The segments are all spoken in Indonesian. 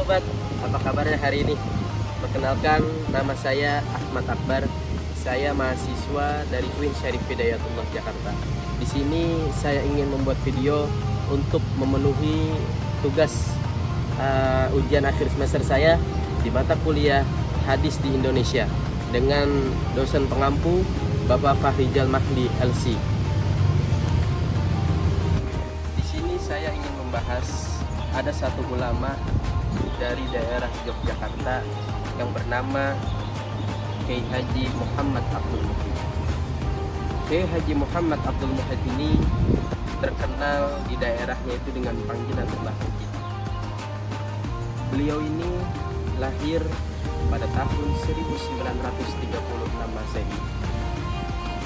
sobat, apa kabarnya hari ini? Perkenalkan, nama saya Ahmad Akbar. Saya mahasiswa dari UIN Syarif Hidayatullah Jakarta. Di sini saya ingin membuat video untuk memenuhi tugas ujian akhir semester saya di mata kuliah Hadis di Indonesia dengan dosen pengampu Bapak Fahrijal Mahdi LC. Di sini saya ingin membahas ada satu ulama dari daerah Yogyakarta yang bernama Kiai Haji Muhammad Abdul Muhid. Kiai Haji Muhammad Abdul Muhid ini terkenal di daerahnya itu dengan panggilan Mbah Muhid. Beliau ini lahir pada tahun 1936 Masehi.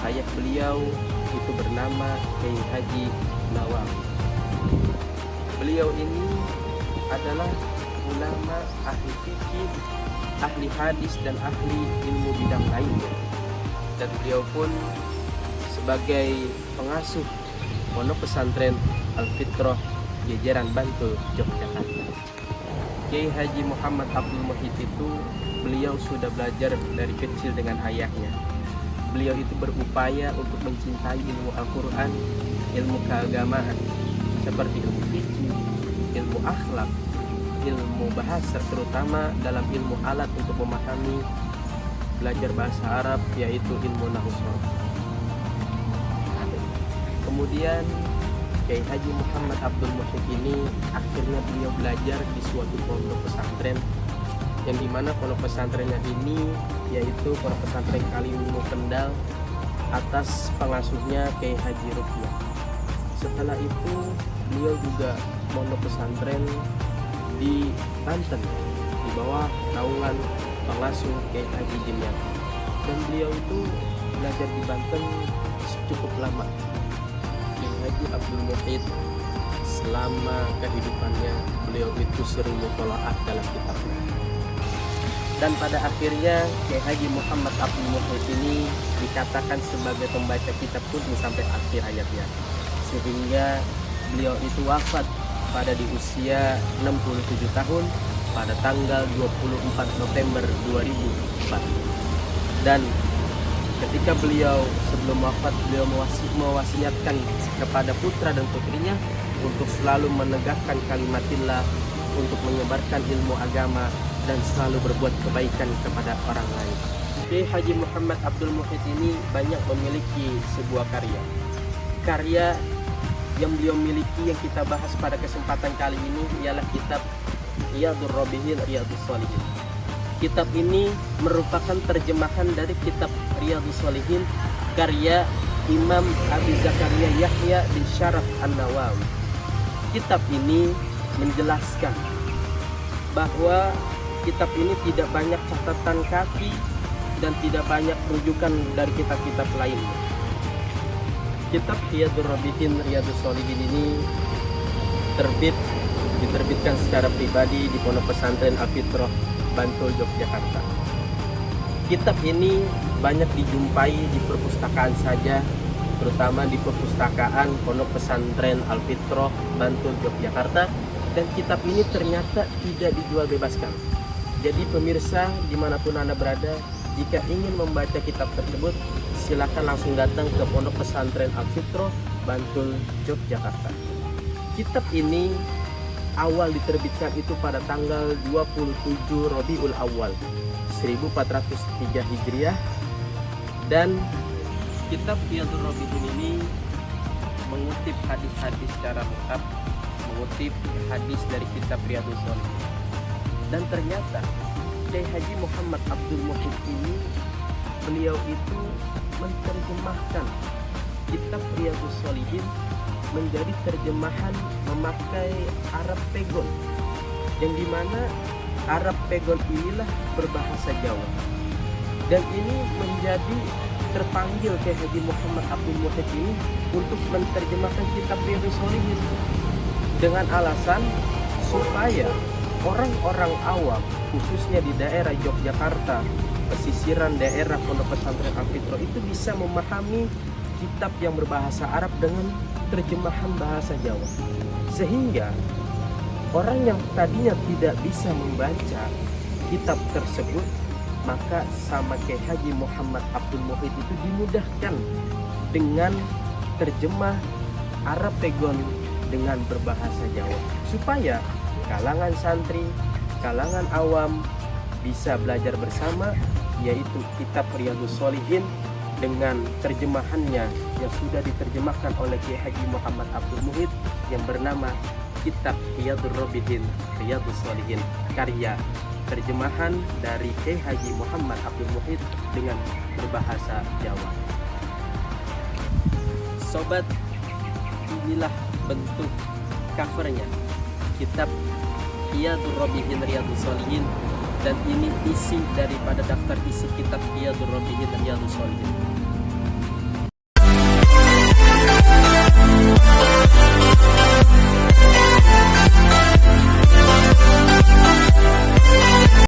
Ayah beliau itu bernama Kiai Haji Nawawi. Beliau ini adalah ulama, ahli fikih, ahli hadis, dan ahli ilmu bidang lainnya. Dan beliau pun sebagai pengasuh pondok pesantren Al-Fitrah Jejeran Bantul, Yogyakarta. Kiai Haji Muhammad Abdul Muhid itu beliau sudah belajar dari kecil dengan ayahnya. Beliau itu berupaya untuk mencintai ilmu Al-Quran, ilmu keagamaan seperti ilmu fikih, ilmu akhlak, ilmu bahasa, terutama dalam ilmu alat untuk memahami belajar bahasa Arab, yaitu ilmu nahwu sharaf. Kemudian Kiai Haji Muhammad Abdul Muhid ini akhirnya beliau belajar di suatu pondok pesantren, yang dimana pondok pesantrennya ini yaitu pondok pesantren Kaliwungu Kendal atas pengasuhnya Kiai Haji Rukyah. Setelah itu beliau juga pondok pesantren di Banten di bawah naungan pengasuh Kiai Haji Dimyati, dan beliau itu belajar di Banten cukup lama. Kiai Haji Abdul Muhid selama kehidupannya beliau itu sering mutolaah dalam kitabnya, dan pada akhirnya Kiai Haji Muhammad Abdul Muhid ini dikatakan sebagai pembaca kitab kunci sampai akhir hayatnya, sehingga beliau itu wafat pada di usia 67 tahun pada tanggal 24 November 2004. Dan ketika beliau sebelum wafat, beliau mewasiatkan kepada putra dan putrinya untuk selalu menegakkan kalimatillah, untuk menyebarkan ilmu agama, dan selalu berbuat kebaikan kepada orang lain. Kiai Haji Muhammad Abdul Muhid ini banyak memiliki sebuah karya yang beliau miliki, yang kita bahas pada kesempatan kali ini ialah kitab Riyadhur Rabihin, Riyadhus Shalihin. Kitab ini merupakan terjemahan dari kitab Riyadhus Shalihin karya Imam Abi Zakaria Yahya bin Syaraf An-Nawawi. Kitab ini menjelaskan bahwa kitab ini tidak banyak catatan kaki dan tidak banyak rujukan dari kitab-kitab lainnya. Kitab Riyadhur Rabihin, Riyadhus Shalihin ini diterbitkan secara pribadi di Pondok Pesantren Al-Fitrah Bantul, Yogyakarta. Kitab ini banyak dijumpai di perpustakaan saja, terutama di perpustakaan Pondok Pesantren Al-Fitrah Bantul, Yogyakarta, dan kitab ini ternyata tidak dijual bebaskan. Jadi pemirsa dimanapun Anda berada, jika ingin membaca kitab tersebut, silakan langsung datang ke Pondok Pesantren Al-Fitrah Bantul, Yogyakarta. Kitab ini awal diterbitkan itu pada tanggal 27 Rabiul Awal 1403 Hijriah, dan kitab Riyadhur Rabihin ini mengutip hadis-hadis secara lengkap, mengutip hadis dari kitab Riyadhus Shalihin. Dan ternyata Kiai Haji Muhammad Abdul Muhid ini beliau itu menerjemahkan kitab Riyadhus Shalihin menjadi terjemahan memakai Arab Pegon, yang dimana Arab Pegon inilah berbahasa Jawa, dan ini menjadi terpanggil Kiai Haji Muhammad Abdul Muhid ini untuk menerjemahkan kitab Riyadhus Shalihin dengan alasan supaya orang-orang awam, khususnya di daerah Yogyakarta, pesisiran daerah Pondok Pesantren Al-Fitrah, itu bisa memahami kitab yang berbahasa Arab dengan terjemahan bahasa Jawa, sehingga orang yang tadinya tidak bisa membaca kitab tersebut, maka sama Kiai Haji Muhammad Abdul Muhid itu dimudahkan dengan terjemah Arab Pegon dengan berbahasa Jawa, supaya kalangan santri, kalangan awam bisa belajar bersama, yaitu kitab Riyadhus Shalihin dengan terjemahannya yang sudah diterjemahkan oleh Kiai Haji Muhammad Abdul Muhid yang bernama Kitab Riyadhur Rabihin Riyadhus Shalihin, karya terjemahan dari Kiai Haji Muhammad Abdul Muhid dengan berbahasa Jawa. Sobat, inilah bentuk covernya kitab Riyadhur Rabihin Riyadhus Shalihin, dan ini isi daripada daftar isi kitab Riyadhur Rabihin Riyadhus Shalihin.